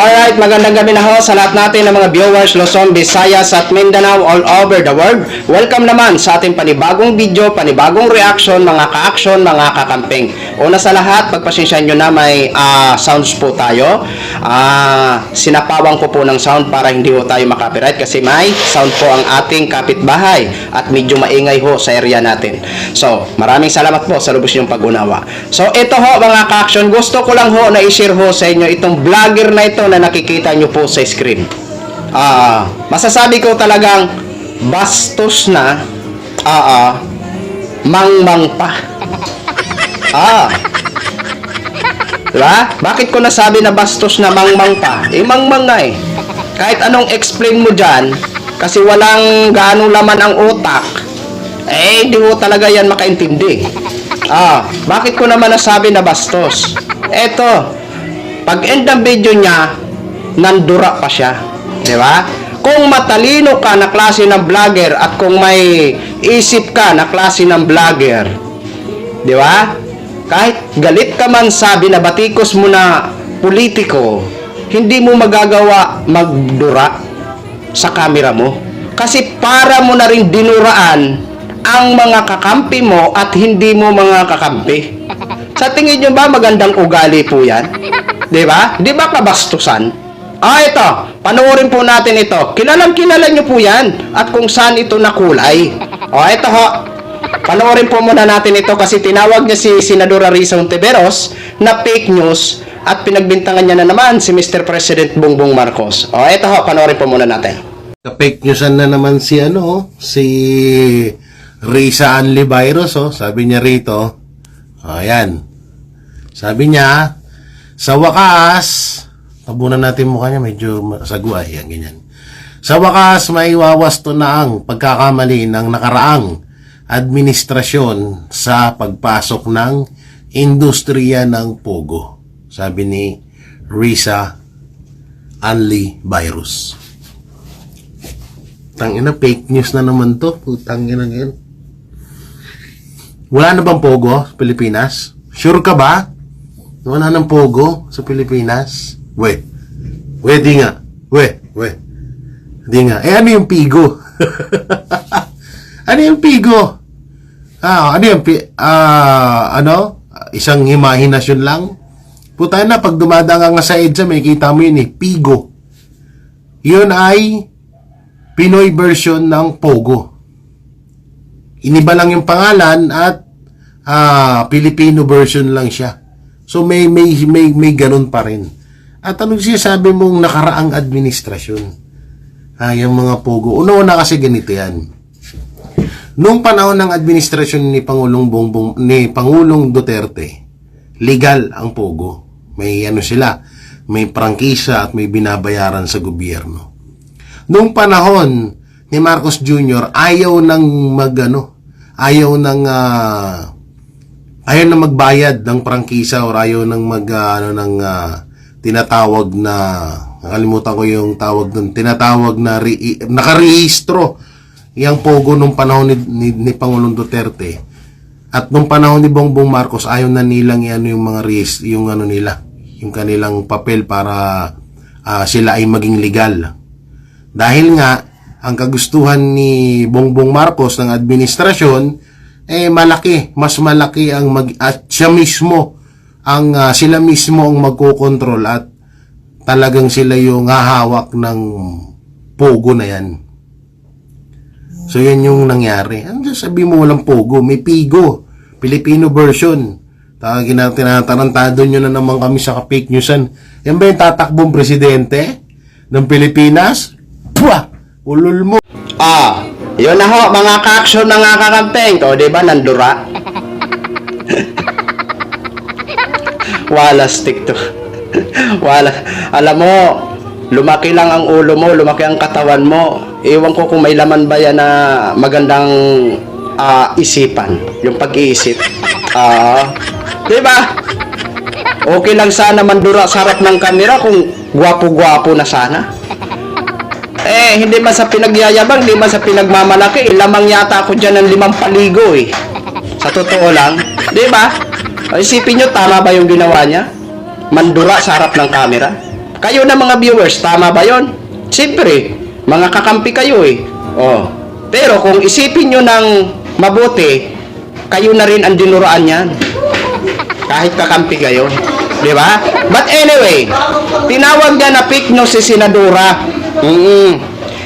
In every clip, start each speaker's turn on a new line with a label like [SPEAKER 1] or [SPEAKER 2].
[SPEAKER 1] Alright, magandang gabi na ho sa lahat natin ng mga viewers Luzon, Visayas at Mindanao all over the world. Welcome naman sa ating panibagong video, panibagong reaction, mga ka-action, mga kakamping. Una sa lahat, pagpasensyahan nyo na may sounds po tayo. Sinapawang ko po ng sound para hindi ho tayo makapiright kasi may sound po ang ating kapitbahay at medyo maingay ho sa area natin. So, maraming salamat po sa lubos niyong pag-unawa. So, ito ho mga ka-action, gusto ko lang ho na i-share ho sa inyo itong vlogger na ito na nakikita nyo po sa screen. Masasabi ko talagang bastos na mangmang pa. Diba? Bakit ko nasabi na bastos na mangmang pa? Mangmang nga eh. Kahit anong explain mo dyan, kasi walang gaano laman ang utak, di mo talaga yan makaintindi. Bakit ko naman nasabi na bastos? Eto, pag end ng video niya, nandura pa siya. Di ba? Kung matalino ka na klase ng vlogger at kung may isip ka na klase ng vlogger, di ba? Kahit galit ka man sa binabatikos mo na politiko, hindi mo magagawa magdura sa camera mo. Kasi para mo na rin dinuraan ang mga kakampi mo at hindi mo mga kakampi. Sa tingin nyo ba magandang ugali po yan? Diba? Di ba kabastusan? Ito. Panoorin po natin ito. Kilala nyo po yan. At kung saan ito nakulay. Ito ho. Panoorin po muna natin ito kasi tinawag niya si Senadora Risa Hontiveros na fake news at pinagbintangan niya na naman si Mr. President Bongbong Marcos. Ito ho. Panoorin po muna natin.
[SPEAKER 2] Fake newsan na naman si si Risa Hontiveros, Sabi niya rito. Ayan. Sabi niya, sa wakas, tabunan natin mukha niya, medyo sagwa, yan, ganyan. Sa wakas, may wawasto na ang pagkakamali ng nakaraang administrasyon sa pagpasok ng industriya ng Pogo. Sabi ni Risa Hontiveros. Tangina, fake news na naman to. Tangina ngayon. Wala na bang Pogo sa Pilipinas? Sure ka ba? Wala ng Pogo sa Pilipinas? Di nga. Di nga. Ano yung Pigo? Ano yung Pigo? Ano yung isang imahinasyon lang? Putay na, pag dumadaan nga sa EDSA, may kita mo yun Pigo. Yun ay Pinoy version ng Pogo. Iniba lang yung pangalan at Filipino version lang siya. So may ganun pa rin. At anong sinasabi mong nakaraang administrasyon? Yung mga Pogo. Una-una kasi ganito yan. Noong panahon ng administrasyon ni Pangulong Duterte, legal ang Pogo. May may prangkisa at may binabayaran sa gobyerno. Noong panahon ni Marcos Jr., ayaw nang magbayad ng prangkisa o ayaw nang tinatawag na, nakalimutan ko yung tawag doon, tinatawag na nakarehistro yung Pogo nung panahon ni Pangulong Duterte. At nung panahon ni Bongbong Marcos, ayaw na nilang yung mga yung kanilang papel para sila ay maging legal. Dahil nga ang kagustuhan ni Bongbong Marcos ng administrasyon mas malaki ang at sila mismo ang magkokontrol at talagang sila yung hahawak ng Pogo na yan. So yan yung nangyari. Ano sabi mo walang Pogo? May Pigo, Filipino version. Tinatarantado nyo na naman kami sa fake newsan. Yan ba yung tatakbong presidente ng Pilipinas? Pwah! Ulol mo.
[SPEAKER 1] Yun na ho, mga ka-action na nga kakampeng. Diba, nandura? Wala stick to. Wala. Alam mo, lumaki lang ang ulo mo, lumaki ang katawan mo. Ewan ko kung may laman ba yan na magandang isipan. Yung pag-iisip. Diba? Okay lang sana mandura sa harap ng kamera kung gwapo-gwapo na sana. Hindi man sa pinagyayabang, hindi man sa pinagmamalaki. Lamang yata ako dyan ng 5 paligo Sa totoo lang. Di ba? Isipin nyo, tama ba yung ginawa niya? Mandura sa harap ng camera? Kayo na mga viewers, tama ba yon? Siyempre, mga kakampi kayo eh. Oh. Pero kung isipin nyo ng mabuti, kayo na rin ang dinuraan yan. Kahit kakampi kayo. Di ba? But anyway, tinawag niya na fake news si Senadora.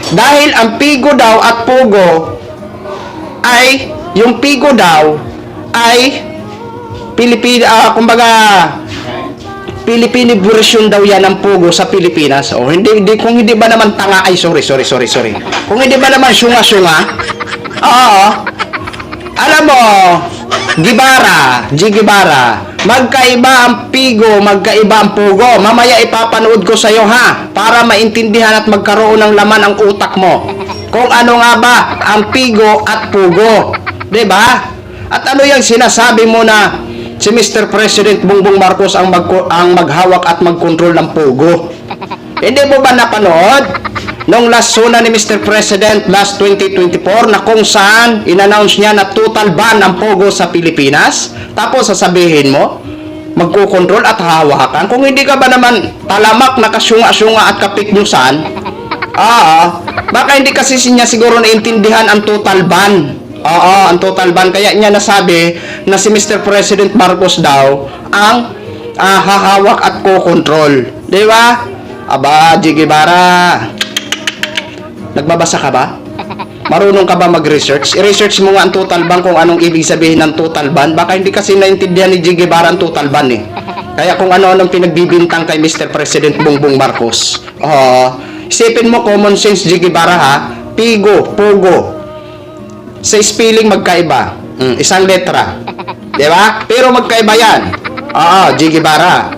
[SPEAKER 1] Dahil ang Pigo daw at Pogo ay, yung Pigo daw ay Filipino version daw yan ng Pogo sa Pilipinas. O kung hindi ba naman tanga ay sorry. Kung hindi ba naman syunga-syunga? Oo. Alam mo, G. Guevara, magkaiba ang Pigo, magkaiba ang Pogo. Mamaya ipapanood ko sa iyo ha, para maintindihan at magkaroon ng laman ang utak mo. Kung ano nga ba ang Pigo at Pogo. 'Di ba? At ano yung sinasabi mo na si Mr. President Bongbong Marcos ang maghawak at magkontrol ng Pogo? Hindi mo ba napanood nung last suna ni Mr. President last 2024 na kung saan in-announce niya na total ban ang Pogo sa Pilipinas? Tapos sasabihin mo, magkukontrol at hawakan? Kung hindi ka ba naman talamak na kasyunga-syunga at kapiknyusan, baka hindi kasi niya siguro naintindihan ang total ban. Ang total ban. Kaya niya nasabi na si Mr. President Marcos daw ang hahawak at kukontrol. Di ba? Aba, G. Guevara, nagbabasa ka ba? Marunong ka ba mag-research? I-research mo nga ang total ban kung anong ibig sabihin ng total ban. Baka hindi kasi naintindihan ni G. Guevara ang total ban eh. Kaya kung ano-anong pinagbibintang kay Mr. President Bongbong Marcos. Isipin mo common sense, G. Guevara ha. Pigo, Pogo. Sa spelling magkaiba. Isang letra. Di ba? Pero magkaiba yan. G. Guevara.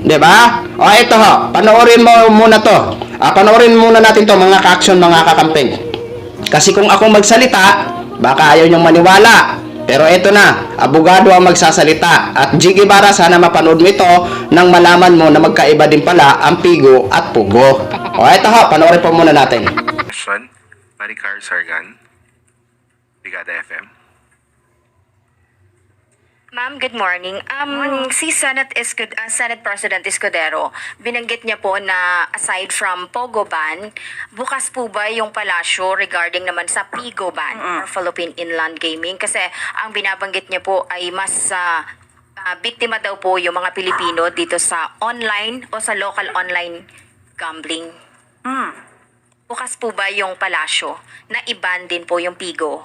[SPEAKER 1] Di ba? Ito ho. Panoorin mo muna to. Panoorin muna natin to mga ka-action, mga kakamping. Kasi kung ako magsalita, baka ayaw niyong maniwala. Pero ito na, abogado ang magsasalita. At G. Guevara, sana mapanood mo ito nang malaman mo na magkaiba din pala ang Pigo at Pogo. Ito ho, panoorin po muna natin.
[SPEAKER 3] Question, Maricar Sargan, Brigada FM.
[SPEAKER 4] Ma'am, good morning. Si Senate President Escudero, binanggit niya po na aside from Pogo ban, bukas po ba yung palasyo regarding naman sa Pigo ban or Philippine Inland Gaming? Kasi ang binabanggit niya po ay mas biktima daw po yung mga Pilipino dito sa online o sa local online gambling. Bukas po ba yung palasyo na i-ban din po yung Pigo?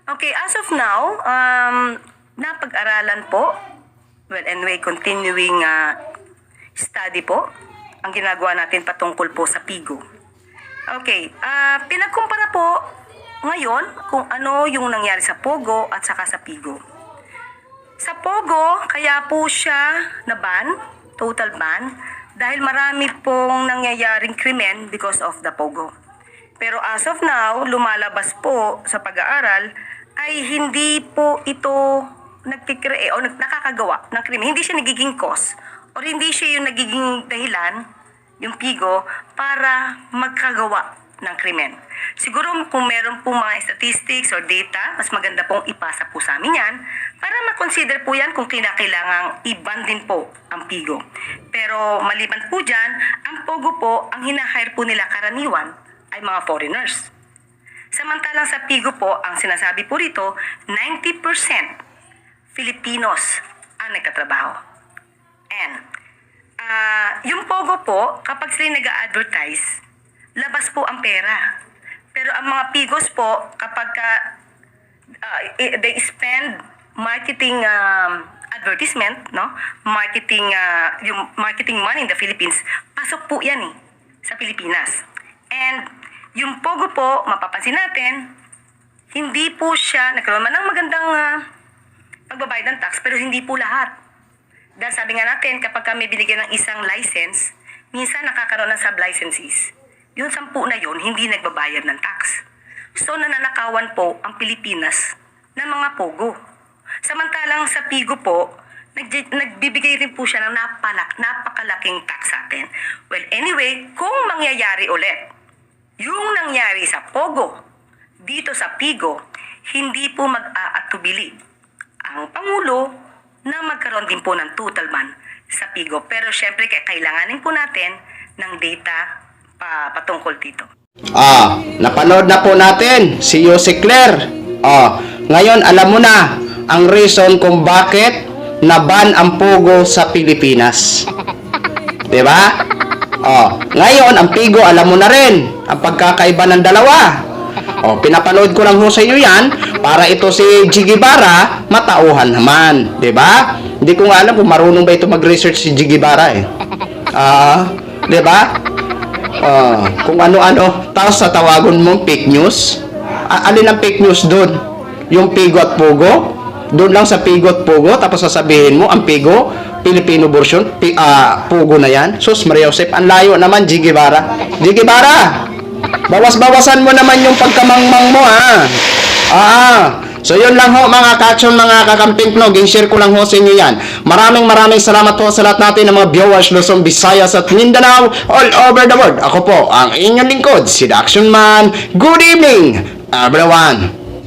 [SPEAKER 5] Okay, as of now, napag-aralan po, well, anyway, continuing study po, ang ginagawa natin patungkol po sa Pigo. Okay, pinagkumpara po ngayon kung ano yung nangyari sa Pogo at saka sa Pigo. Sa Pogo, kaya po siya na-ban, total ban, dahil marami pong nangyayaring krimen because of the Pogo. Pero as of now, lumalabas po sa pag-aaral ay hindi po ito nagkikreate o nakakagawa ng krimen. Hindi siya nagiging cause o hindi siya yung nagiging dahilan, yung Pigo, para magkagawa ng krimen. Siguro kung meron po mga statistics or data, mas maganda pong ipasa po sa amin yan para makonsider po yan kung kinakailangang i-ban din po ang Pigo. Pero maliban po dyan, ang Pogo po, ang hinahire po nila karaniwan ay mga foreigners. Samantalang sa Pigo po, ang sinasabi po rito, 90% Filipinos ang nagtatrabaho. And yung Pogo po, kapag sila nag-a-advertise, labas po ang pera. Pero ang mga Pigos po, kapag they spend marketing advertisement, no? Yung marketing money in the Philippines, pasok po yan sa Pilipinas. And yung Pogo po, mapapansin natin, hindi po siya, nagkaroon man ng magandang pagbabayad ng tax, pero hindi po lahat. Dahil sabi nga natin, kapag kami binigyan ng isang license, minsan nakakaroon ng sub-licenses. Yung 10 na yun, hindi nagbabayad ng tax. So, nananakawan po ang Pilipinas ng mga Pogo. Samantalang sa Pigo po, nagbibigay rin po siya ng napakalaking tax sa atin. Well, anyway, kung mangyayari ulit, yung nangyari sa Pogo, dito sa Pigo, hindi po mag-aatubili ang Pangulo na magkaroon din po ng total ban sa PIGO. Pero syempre, kailanganin po natin ng data patungkol dito.
[SPEAKER 1] Napanood na po natin si Yossi Claire. Ngayon alam mo na ang reason kung bakit na-ban ang Pogo sa Pilipinas. 'Di ba? Ngayon ang Pigo alam mo na rin ang pagkakaiba ng dalawa. Pinapanood ko lang ho sa iyo yan para ito si Jiggy Bara matauhan naman, 'di ba? Hindi ko nga alam kung marunong ba ito mag-research si Jiggy Bara eh. 'Di ba? Kung ano-ano, tapos sa tawagon mong fake news. Alin ang fake news doon? Yung Pigo at Pogo? Doon lang sa Pigo at Pogo, tapos sasabihin mo, ang Pigo, Filipino version, Pogo na yan. Sus, Maria Josep, ang layo naman, Jiggy Bara. Jiggy Bara! Bawas-bawasan mo naman yung pagkamangmang mo, ha? So yun lang ho mga kaksyon, mga kakamping pnog, share ko lang ho sa inyo yan. Maraming salamat po sa lahat natin ng mga viewers Luzon, Visayas at Mindanao all over the world. Ako po ang inyong lingkod, si The Action Man. Good evening everyone.